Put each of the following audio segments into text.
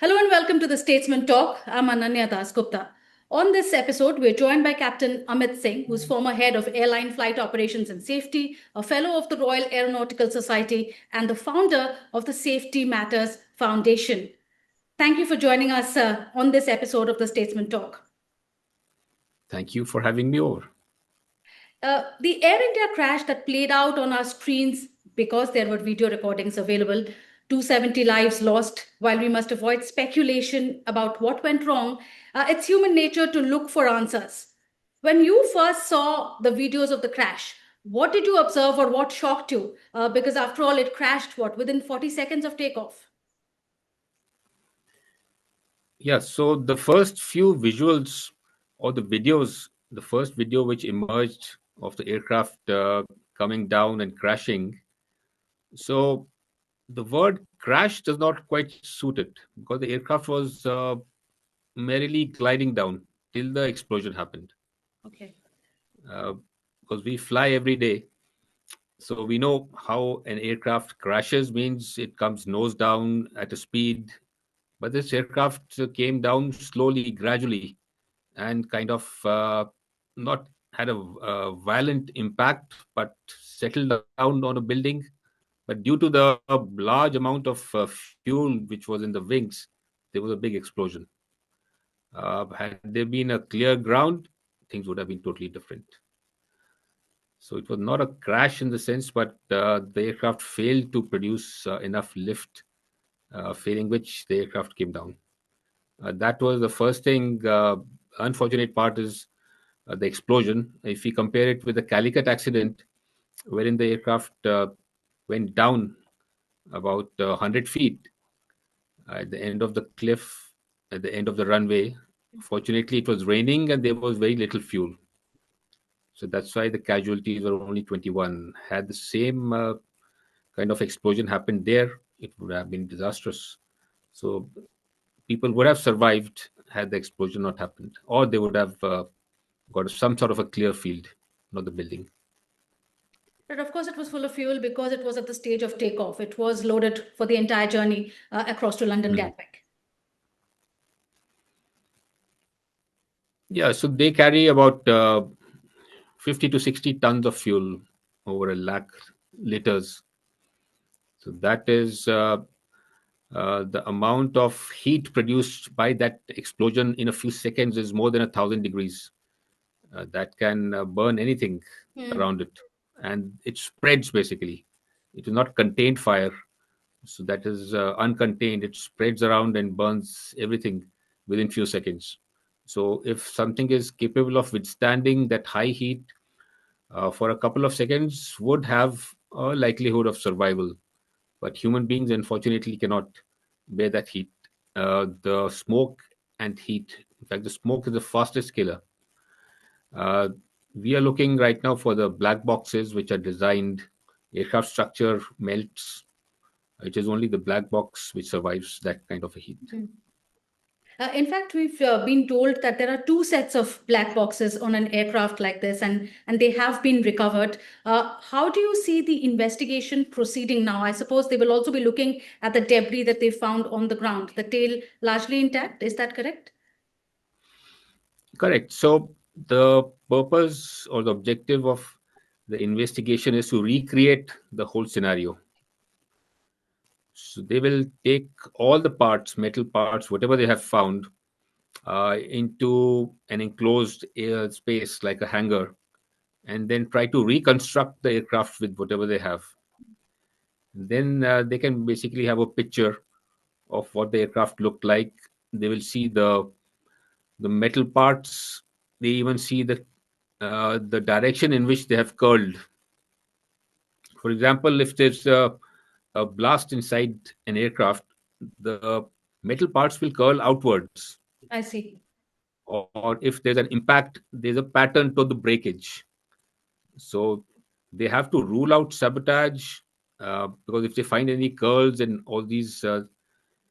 Hello and welcome to the Statesman Talk. I'm Ananya Dasgupta. On this episode, we're joined by Captain Amit Singh, who's former head of airline flight operations and safety, a fellow of the Royal Aeronautical Society, and the founder of the Safety Matters Foundation. Thank you for joining us on this episode of the Statesman Talk. Thank you for having me over. The Air India crash that played out on our screens because there were video recordings available, 270 lives lost. While we must avoid speculation about what went wrong, it's human nature to look for answers. When you first saw the videos of the crash, what did you observe or what shocked you? Because after all, it crashed, within 40 seconds of takeoff? Yeah, so the first few visuals or the videos, the first video which emerged of the aircraft coming down and crashing. So the word crash does not quite suit it because the aircraft was merrily gliding down till the explosion happened. Okay. Because we fly every day. So we know how an aircraft crashes means it comes nose down at a speed. But this aircraft came down slowly, gradually, and kind of not had a violent impact, but settled down on a building. But due to the large amount of fuel which was in the wings, there was a big explosion. Had there been a clear ground, things would have been totally different. So it was not a crash in the sense, but the aircraft failed to produce enough lift, failing which the aircraft came down. That was the first thing. Unfortunate part is the explosion. If we compare it with the Calicut accident, wherein the aircraft went down about 100 feet at the end of the cliff, at the end of the runway. Fortunately, it was raining and there was very little fuel. So that's why the casualties were only 21. Had the same kind of explosion happened there, it would have been disastrous. So people would have survived had the explosion not happened, or they would have got some sort of a clear field, not the building. But of course, it was full of fuel because it was at the stage of takeoff. It was loaded for the entire journey across to London Mm. Gatwick. Yeah, so they carry about 50 to 60 tons of fuel, over a lakh liters. So that is the amount of heat produced by that explosion in a few seconds is more than 1,000 degrees. That can burn anything around it, and it spreads basically. It is not contained fire, so that is uncontained. It spreads around and burns everything within few seconds. So if something is capable of withstanding that high heat for a couple of seconds, would have a likelihood of survival. But human beings, unfortunately, cannot bear that heat. The smoke and heat, in fact, the smoke is the fastest killer. Uh, we are looking right now for the black boxes which are designed. Aircraft structure melts. It is only the black box which survives that kind of a heat. In fact, we've been told that there are two sets of black boxes on an aircraft like this, and they have been recovered. How do you see the investigation proceeding now? I suppose they will also be looking at the debris that they found on the ground, the tail largely intact. Is that correct? Correct. So the purpose or the objective of the investigation is to recreate the whole scenario. So they will take all the parts, metal parts, whatever they have found, into an enclosed air space like a hangar, and then try to reconstruct the aircraft with whatever they have. Then they can basically have a picture of what the aircraft looked like. They will see the metal parts. They even see the direction in which they have curled. For example, if there's a blast inside an aircraft, the metal parts will curl outwards. I see. Or if there's an impact, there's a pattern to the breakage. So they have to rule out sabotage, because if they find any curls and all these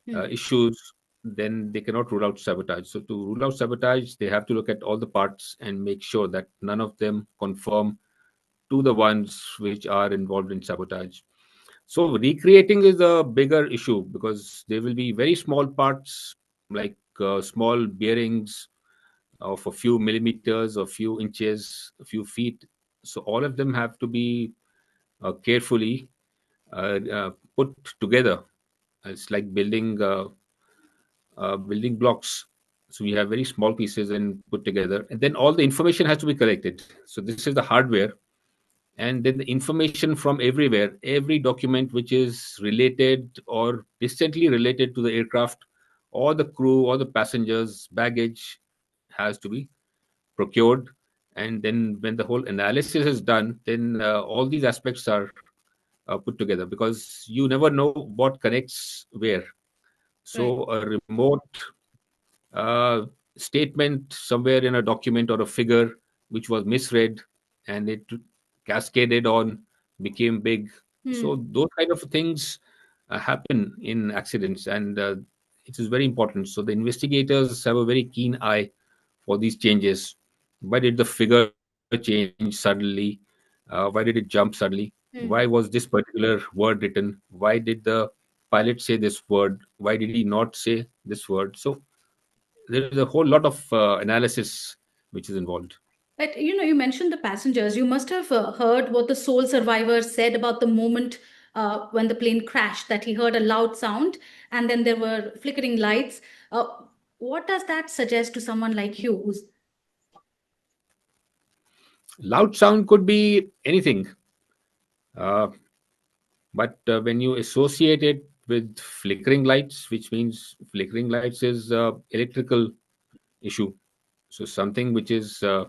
issues, then they cannot rule out sabotage. So to rule out sabotage, they have to look at all the parts and make sure that none of them conform to the ones which are involved in sabotage. So recreating is a bigger issue because there will be very small parts like small bearings of a few millimeters, a few inches, a few feet. So all of them have to be carefully put together. It's like building blocks. So we have very small pieces and put together, and then all the information has to be collected. So this is the hardware, and then the information from everywhere, every document which is related or distantly related to the aircraft, or the crew, or the passengers, baggage has to be procured. And then when the whole analysis is done, then all these aspects are put together, because you never know what connects where. Right. So a remote uh, statement somewhere in a document or a figure which was misread, and it cascaded on, became big. Hmm. So those kind of things happen in accidents, and it is very important. So the investigators have a very keen eye for these changes. Why did the figure change suddenly? Why did it jump suddenly? Why Hmm. was this particular word written? Why did the pilot say this word? Why did he not say this word? So there is a whole lot of analysis which is involved. But you mentioned the passengers. You must have heard what the sole survivor said about the moment when the plane crashed, that he heard a loud sound and then there were flickering lights. Uh, what does that suggest to someone like you who's Loud sound could be anything, uh, but when you associate it with flickering lights, which means flickering lights is electrical issue. So something which is uh,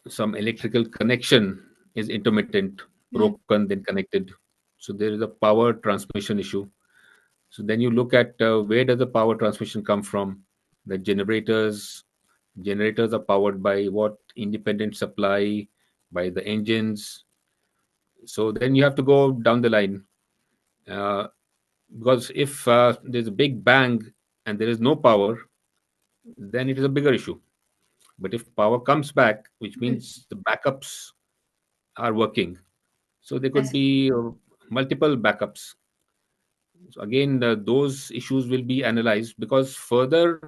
some electrical connection is intermittent, Hmm. broken, then connected. So there is a power transmission issue. So then you look at where does the power transmission come from? The generators are powered by what? Independent supply, by the engines. So then you have to go down the line, uh, because if there's a big bang and there is no power, then it is a bigger issue. But if power comes back, which Hmm. means the backups are working, so there I could see. be multiple backups. So again, those issues will be analyzed, because further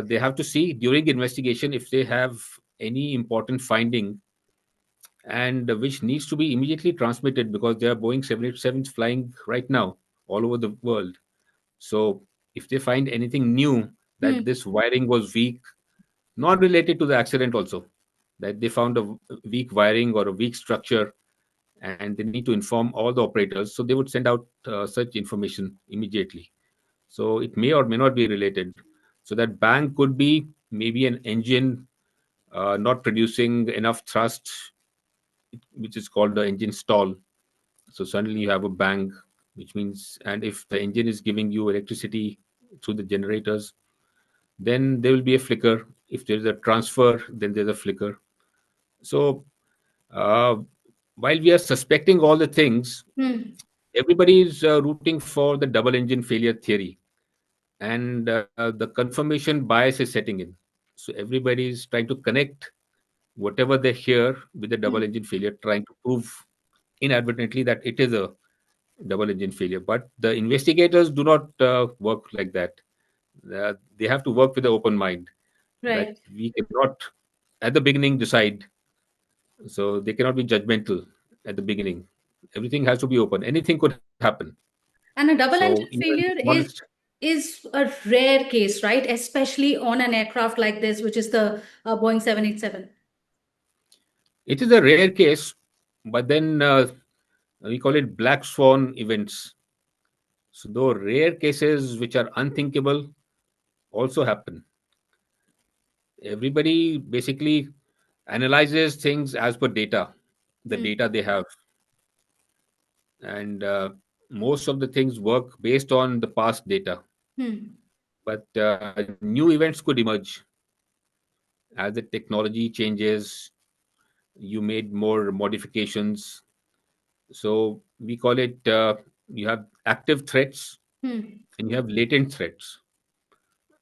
they have to see during investigation if they have any important finding, and which needs to be immediately transmitted, because there are Boeing 787s flying right now all over the world. So if they find anything new, that Hmm. this wiring was weak, not related to the accident also, that they found a weak wiring or a weak structure, and they need to inform all the operators, so they would send out such information immediately. So it may or may not be related. So that bang could be maybe an engine not producing enough thrust, which is called the engine stall. So suddenly you have a bang, which means, and if the engine is giving you electricity through the generators, then there will be a flicker. If there is a transfer, then there's a flicker. So uh, while we are suspecting all the things, Hmm. everybody is rooting for the double engine failure theory, and the confirmation bias is setting in. So everybody is trying to connect whatever they hear with the double Hmm. engine failure, trying to prove inadvertently that it is a double engine failure. But the investigators do not work like that. They have to work with an open mind, that Right. we cannot at the beginning decide. So they cannot be judgmental at the beginning. Everything has to be open. Anything could happen. And a double So engine even the failure smallest. is a rare case, right? Especially on an aircraft like this, which is the Boeing 787. It is a rare case, but then we call it black swan events. So, though rare cases which are unthinkable also happen, everybody basically analyzes things as per data, the Hmm. data they have, and most of the things work based on the past data. Hmm. But new events could emerge as the technology changes. You made more modifications. So we call it, you have active threats Hmm. and you have latent threats.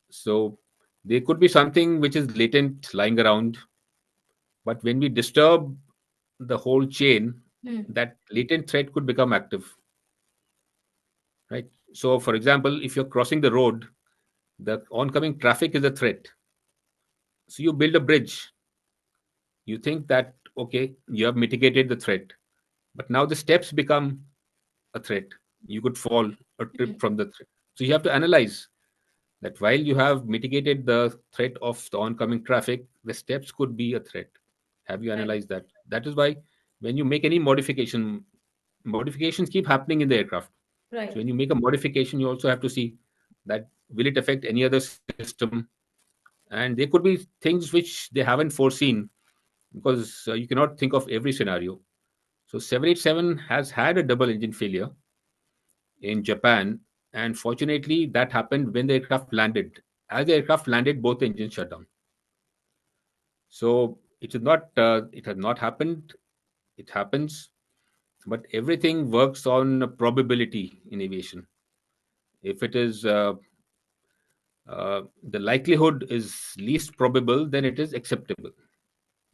So there could be something which is latent lying around, but when we disturb the whole chain, Hmm. that latent threat could become active, right? So, for example, if you're crossing the road, the oncoming traffic is a threat. So you build a bridge. You think that, okay, you have mitigated the threat, but now the steps become a threat. You could fall or trip from the threat. So you have to analyze that while you have mitigated the threat of the oncoming traffic, the steps could be a threat. Have you Right. analyzed that? That is why when you make any modification, modifications keep happening in the aircraft. So Right. when you make a modification, you also have to see that will it affect any other system, and there could be things which they haven't foreseen because you cannot think of every scenario. So 787 has had a double engine failure in Japan, and fortunately, that happened when the aircraft landed. As the aircraft landed, both engines shut down. So it is not. It has not happened. It happens, but everything works on a probability in aviation. If it is the likelihood is least probable, then it is acceptable.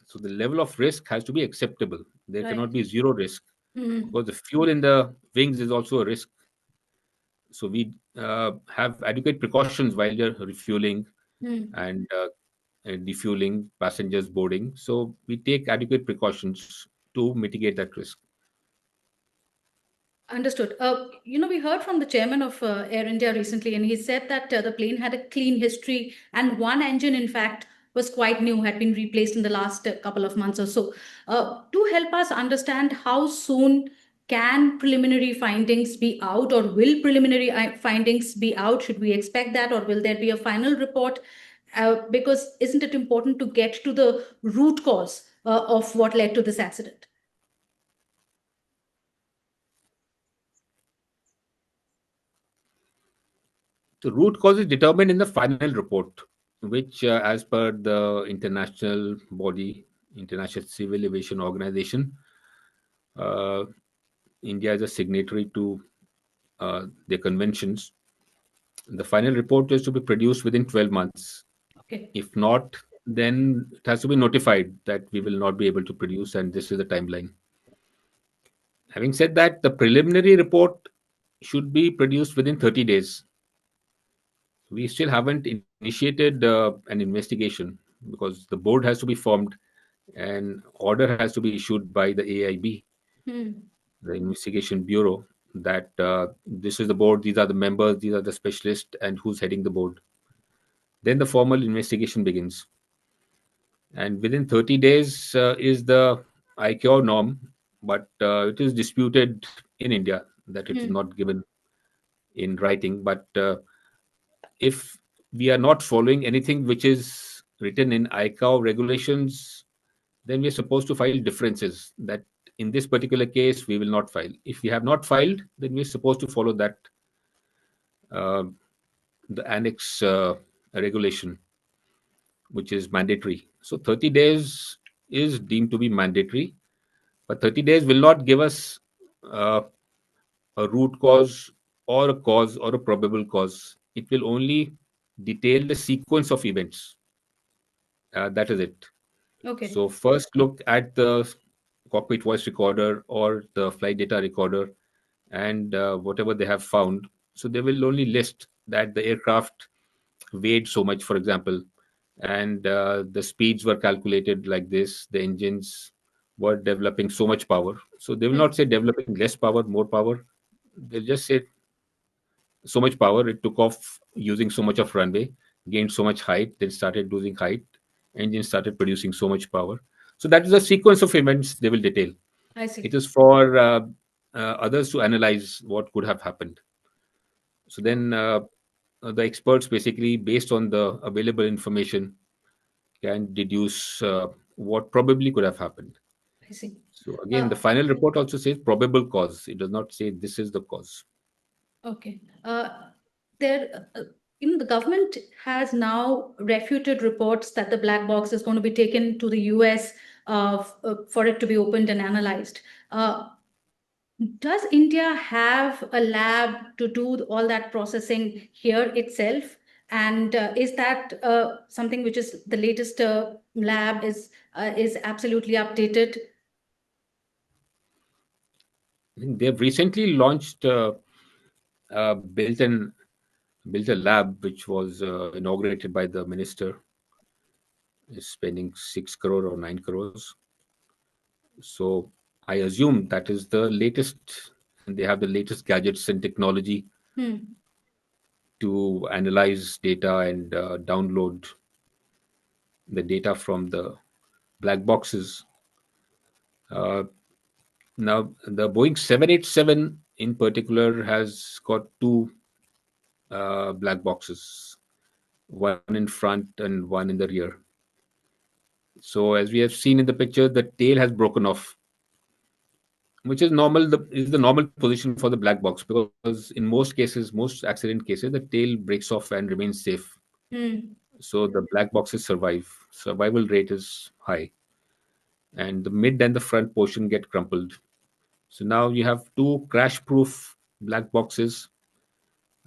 So the level of risk has to be acceptable. There cannot Right. be zero risk Hmm. because the fuel in the wings is also a risk. So we have adequate precautions while you're refueling Hmm. and defueling, passengers boarding. So we take adequate precautions to mitigate that risk. Understood. We heard from the chairman of Air India recently, and he said that the plane had a clean history, and one engine, in fact, was quite new, had been replaced in the last couple of months or so. To help us understand how soon can preliminary findings be out, or will preliminary findings be out? Should we expect that, or will there be a final report? Because isn't it important to get to the root cause of what led to this accident? The root cause is determined in the final report, which, as per the international body, International Civil Aviation Organization, uh, India is a signatory to their conventions. The final report is to be produced within 12 months. Okay. If not, then it has to be notified that we will not be able to produce, and this is the timeline. Having said that, the preliminary report should be produced within 30 days. We still haven't initiated an investigation because the board has to be formed and order has to be issued by the AIB, Hmm. the Investigation Bureau, that this is the board, these are the members, these are the specialists, and who's heading the board. Then the formal investigation begins. And within 30 days is the ICAO norm, but it is disputed in India that it is Hmm. not given in writing. But if we are not following anything which is written in ICAO regulations, then we are supposed to file differences that in this particular case we will not file. If we have not filed, then we are supposed to follow that uh, the annex regulation, which is mandatory. So 30 days is deemed to be mandatory, but 30 days will not give us uh, a root cause or a cause or a probable cause. It will only detail the sequence of events. That is it. Okay. So first look at the cockpit voice recorder or the flight data recorder and whatever they have found. So they will only list that the aircraft weighed so much, for example, and the speeds were calculated like this. The engines were developing so much power. So they will Hmm. not say developing less power, more power. They'll just say so much power. It took off using so much of runway, gained so much height, then started losing height. Engine started producing so much power. So that is a sequence of events they will detail. I It see. is for others to analyze what could have happened. So then the experts, basically based on the available information, can deduce what probably could have happened. I see. So again, the Uh, final report also says probable cause. It does not say this is the cause. okay. There, the government has now refuted reports that the black box is going to be taken to the US for it to be opened and analyzed. Uh, does India have a lab to do all that processing here itself? And is that something which is the latest lab is absolutely updated? I think they've recently launched, built an built a lab which was inaugurated by the minister, is spending 6 crore or 9 crores. So I assume that is the latest, and they have the latest gadgets and technology Hmm. to analyze data and download the data from the black boxes. Uh, Now, the Boeing 787 in particular has got two black boxes, one in front and one in the rear. So, as we have seen in the picture, the tail has broken off, which is normal. Is the normal position for the black box, because in most cases, most accident cases, the tail breaks off and remains safe. Hmm. So the black boxes survive. Survival rate is high, and the mid and the front portion get crumpled. So now you have two crash-proof black boxes.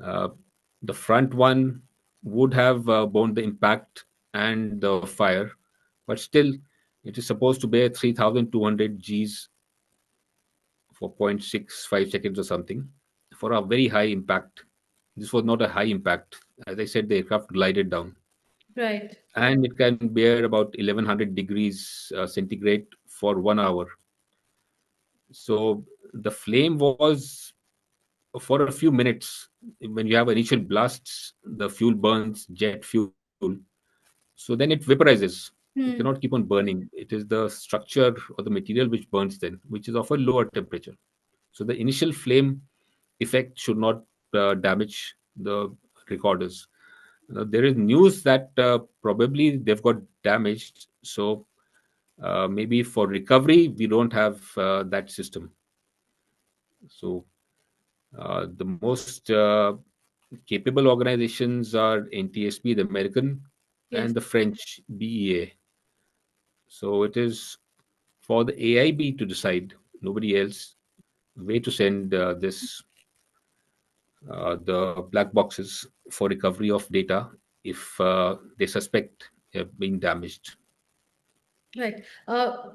Uh, the front one would have borne the impact and the fire, but still, it is supposed to bear 3,200 Gs for 0.65 seconds or something for a very high impact. This was not a high impact. As I said, the aircraft glided down, Right. and it can bear about 1100 degrees centigrade for 1 hour. So the flame was for a few minutes. When you have initial blasts, the fuel burns jet fuel, so then it vaporizes. It cannot keep Hmm. on burning. It is the structure or the material which burns then, which is of a lower temperature. So the initial flame effect should not damage the recorders. There is news that probably they've got damaged. So maybe for recovery, we don't have that system. So the most capable organizations are NTSB, the American, Yes. and the French BEA. So it is for the AIB to decide, nobody else, where to send this the black boxes for recovery of data if they suspect being damaged. Right.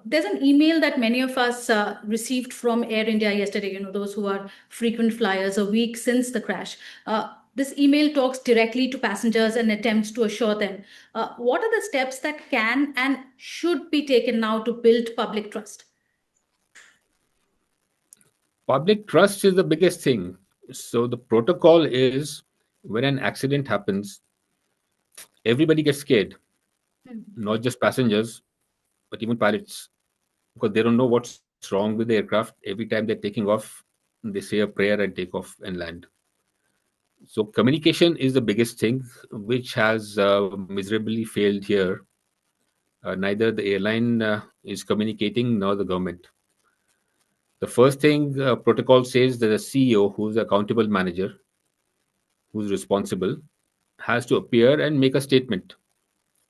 There's an email that many of us received from Air India yesterday, those who are frequent flyers a week since the crash. This email talks directly to passengers and attempts to assure them. What are the steps that can and should be taken now to build public trust? Public trust is the biggest thing. So the protocol is when an accident happens, everybody gets scared, Hmm. not just passengers, but even pilots, because they don't know what's wrong with the aircraft. Every time they're taking off, they say a prayer and take off and land. So communication is the biggest thing, which has miserably failed here. Neither the airline is communicating nor the government. The first thing protocol says that the CEO, who's the accountable manager, who's responsible, has to appear and make a statement,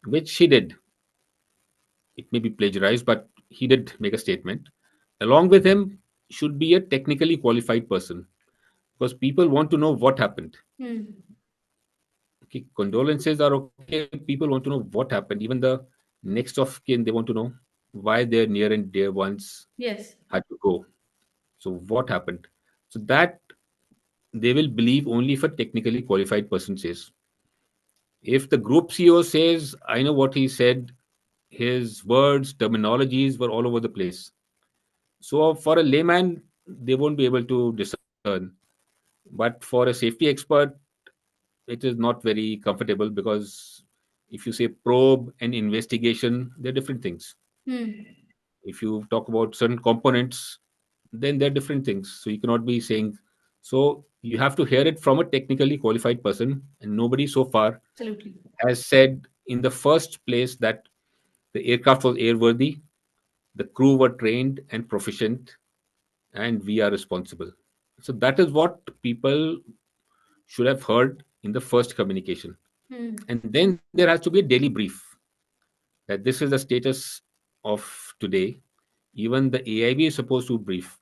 which he did. It may be plagiarized, but he did make a statement. Along with him should be a technically qualified person, because people want to know what happened. Hmm. Okay, condolences are okay. People want to know what happened. Even the next of kin, they want to know why their near and dear ones Yes. had to go. So what happened? So that they will believe only if a technically qualified person says. If the group CEO says, I know what he said, his words, terminologies were all over the place. So for a layman, they won't be able to discern. But for a safety expert, it is not very comfortable, because if you say probe and investigation, they're different things. Hmm. If you talk about certain components, then they're different things. So you cannot be saying, so you have to hear it from a technically qualified person, and nobody so far Absolutely. has said in the first place that the aircraft was airworthy, the crew were trained and proficient, and we are responsible. So that is what people should have heard in the first communication. Hmm. And then there has to be a daily brief that this is the status of today. Even the AIB is supposed to brief.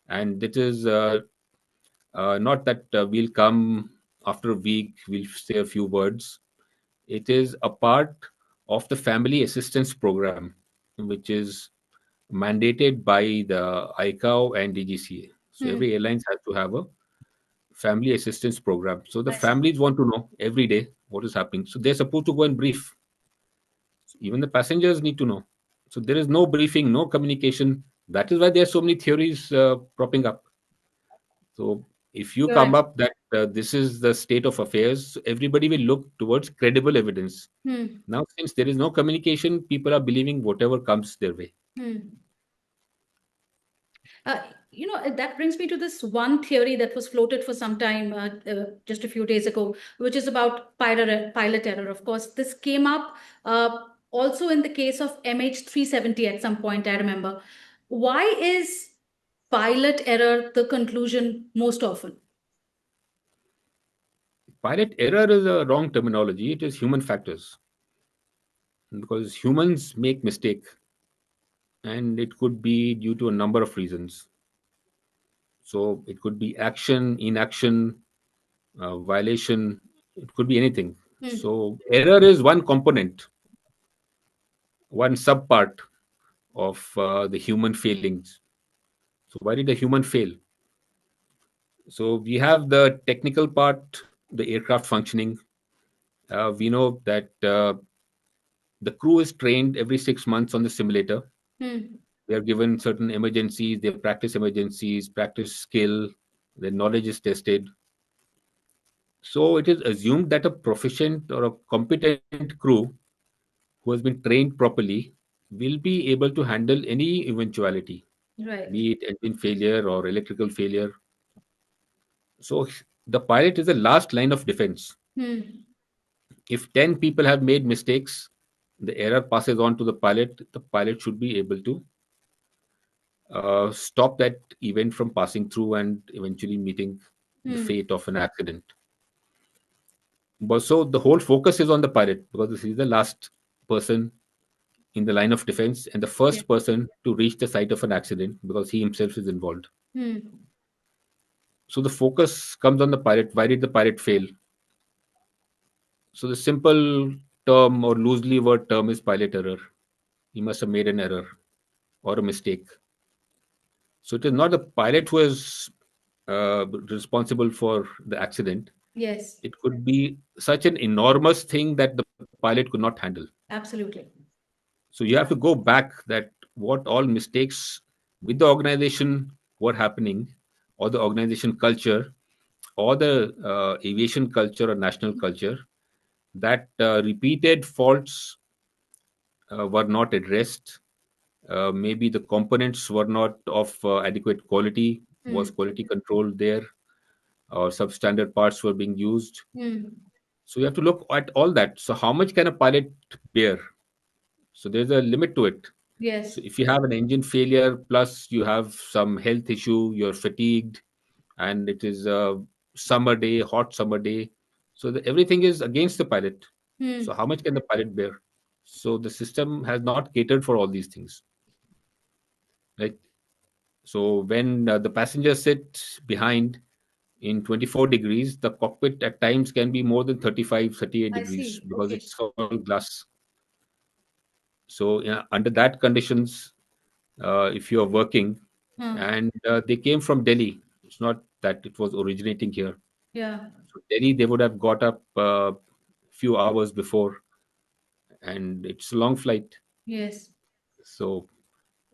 And it is not that we'll come after a week, we'll say a few words. It is a part of the family assistance program, which is mandated by the ICAO and DGCA. So Hmm. every airlines has to have a family assistance program. So the I see. families want to know every day what is happening. So they're supposed to go and brief. Even the passengers need to know. So there is no briefing, no communication. That is why there are so many theories propping up. So if you You're come right. up that this is the state of affairs, everybody will look towards credible evidence. Hmm. Now, since there is no communication, people are believing whatever comes their way. Hmm. Uh, that brings me to this one theory that was floated for some time, just a few days ago, which is about pilot error. Of course, this came up also in the case of MH370 at some point, I remember. Why is pilot error the conclusion most often? Pilot error is a wrong terminology. It is human factors because humans make mistake, and it could be due to a number of reasons. So it could be action, inaction, violation. It could be anything. Hmm. So error is one component, one subpart of the human failings. So why did the human fail? So we have the technical part, the aircraft functioning. We know that the crew is trained every 6 months on the simulator. Hmm. They are given certain emergencies, they practice emergencies, practice skill, their knowledge is tested. So it is assumed that a proficient or a competent crew who has been trained properly will be able to handle any eventuality, Right. be it engine failure or electrical failure. So the pilot is the last line of defense. Hmm. If 10 people have made mistakes, the error passes on to the pilot. The pilot should be able to stop that event from passing through and eventually meeting the Hmm. fate of an accident. But so the whole focus is on the pilot because this is the last person in the line of defense and the Yeah. first person to reach the site of an accident because he himself is involved. Hmm. So the focus comes on the pilot. Why did the pilot fail? So the simple term or loosely word term is pilot error. He must have made an error or a mistake. So it is not the pilot who is responsible for the accident. Yes. It could be such an enormous thing that the pilot could not handle. Absolutely. So you have to go back that what all mistakes with the organization were happening, or the organization culture, or the aviation culture or national culture, that repeated faults were not addressed. Maybe the components were not of adequate quality. Hmm. Was quality control there? Or substandard parts were being used. Hmm. So you have to look at all that. So how much can a pilot bear? So there's a limit to it. Yes. So if you have an engine failure plus you have some health issue, you're fatigued, and it is a summer day, hot summer day, so everything is against the pilot. So Hmm. how much can the pilot bear? So the system has not catered for all these things, right? So when the passengers sit behind in 24 degrees, the cockpit at times can be more than 35, 38 I degrees see. because Okay. it's all glass. So yeah, under that conditions, if you are working, Huh. and they came from Delhi, it's not that it was originating here. Yeah. So Delhi, they would have got up few hours before, and it's a long flight. Yes. So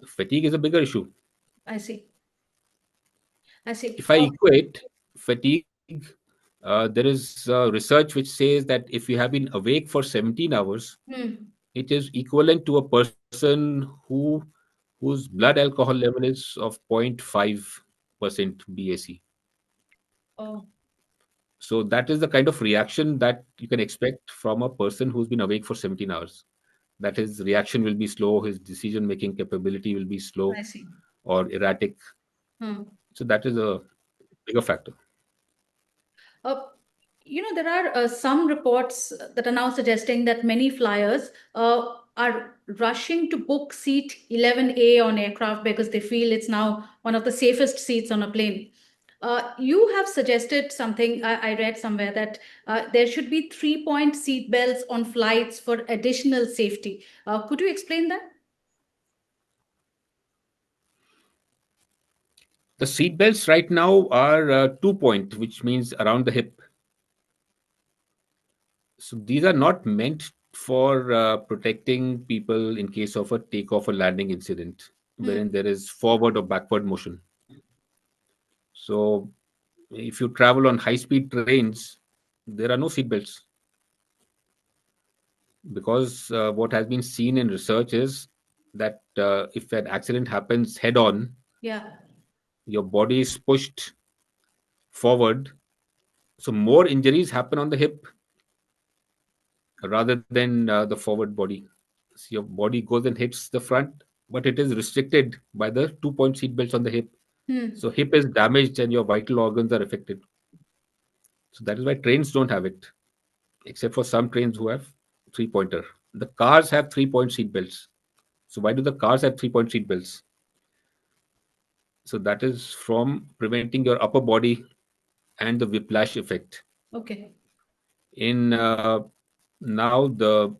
fatigue is a bigger issue. I see. I see. If I equate fatigue, there is research which says that if you have been awake for 17 hours, Hmm. it is equivalent to a person whose blood alcohol level is of 0.5% BAC. Oh, So that is the kind of reaction that you can expect from a person who's been awake for 17 hours. That his reaction will be slow, his decision making capability will be I slow see. or erratic. Hmm. So that is a bigger factor. Uh, there are some reports that are now suggesting that many flyers are rushing to book seat 11A on aircraft because they feel it's now one of the safest seats on a plane. You have suggested something, I read somewhere, that there should be 3-point seat belts on flights for additional safety. Could you explain that? The seat belts right now are 2 point, which means around the hip. So these are not meant for protecting people in case of a takeoff or landing incident, Hmm. wherein there is forward or backward motion. So if you travel on high-speed trains, there are no seat belts because what has been seen in research is that if an accident happens head-on, Yeah. your body is pushed forward, so more injuries happen on the hip rather than the forward body. So your body goes and hits the front, but it is restricted by the 2 point seat belts on the hip. Hmm. So hip is damaged and your vital organs are affected. So that is why trains don't have it, except for some trains who have three-pointer. The cars have 3 point seat belts. So why do the cars have 3 point seat belts? So that is from preventing your upper body and the whiplash effect. Okay. In now the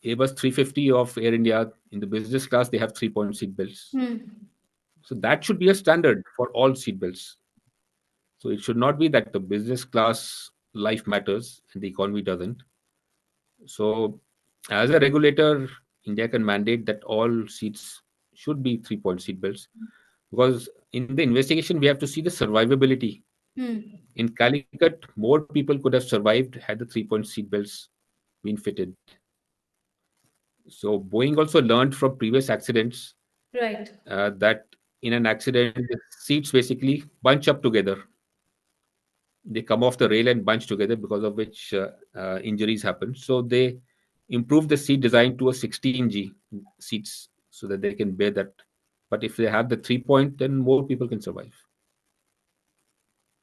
Airbus 350 of Air India in the business class, they have 3 point seat belts. Hmm. So that should be a standard for all seat belts. So it should not be that the business class life matters and the economy doesn't. So as a regulator, India can mandate that all seats should be 3 point seat belts because in the investigation we have to see the survivability. Hmm. In Calicut, more people could have survived had the 3 point seat belts been fitted. So Boeing also learned from previous accidents Right. that in an accident, the seats basically bunch up together. They come off the rail and bunch together, because of which injuries happen. So they improve the seat design to a 16G seats so that they can bear that. But if they have the 3 point, then more people can survive.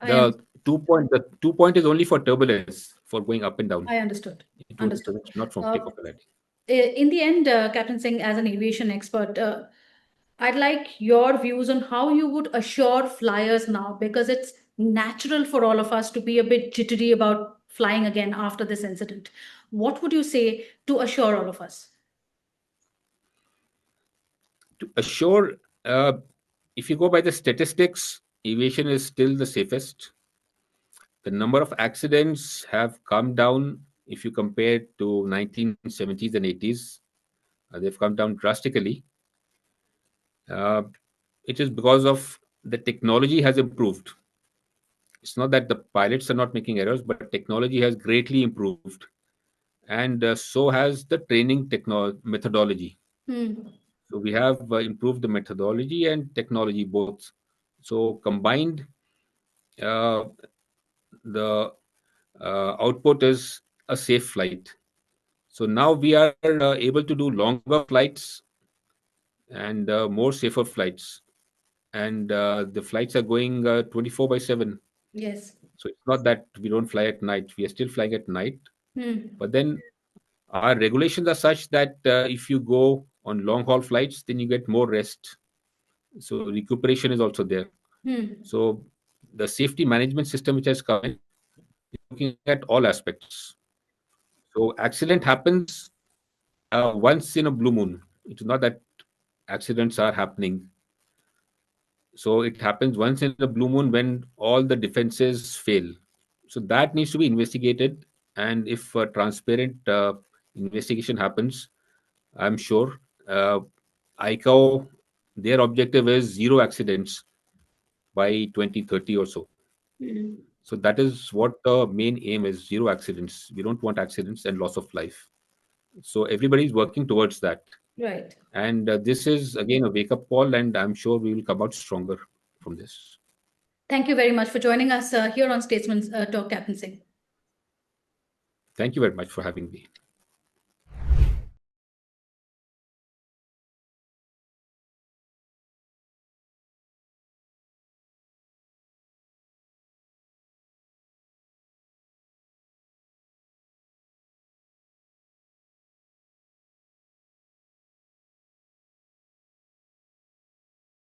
I am. The 2 point is only for turbulence, for going up and down. I understood. It would Understood. not from Uh, takeoff and landing. in the end, Captain Singh, as an aviation expert, I'd like your views on how you would assure flyers now, because it's natural for all of us to be a bit jittery about flying again after this incident. What would you say to assure all of us? To assure, uh, if you go by the statistics, aviation is still the safest. The number of accidents have come down if you compare to 1970s and 80s. They've come down drastically. Uh, it is because of the technology has improved. It's not that the pilots are not making errors, but technology has greatly improved, and so has the training methodology. Hmm. So we have improved the methodology and technology both. So combined, uh, the output is a safe flight. So now we are able to do longer flights and more safer flights. And the flights are going 24 by 7. Yes. So it's not that we don't fly at night. We are still flying at night. Hmm. But then our regulations are such that if you go on long haul flights, then you get more rest. So recuperation is also there. Hmm. So the safety management system which has come in is looking at all aspects. So accident happens once in a blue moon. It's not that accidents are happening. So it happens once in a blue moon when all the defenses fail. So that needs to be investigated. And if a transparent investigation happens, I'm sure ICAO, their objective is zero accidents by 2030 or so. Hmm. So that is what the main aim is, zero accidents. We don't want accidents and loss of life. So everybody is working towards that. Right. And this is again a wake up call, and I'm sure we will come out stronger from this. Thank you very much for joining us here on Statesman's Talk, Captain Singh. Thank you very much for having me.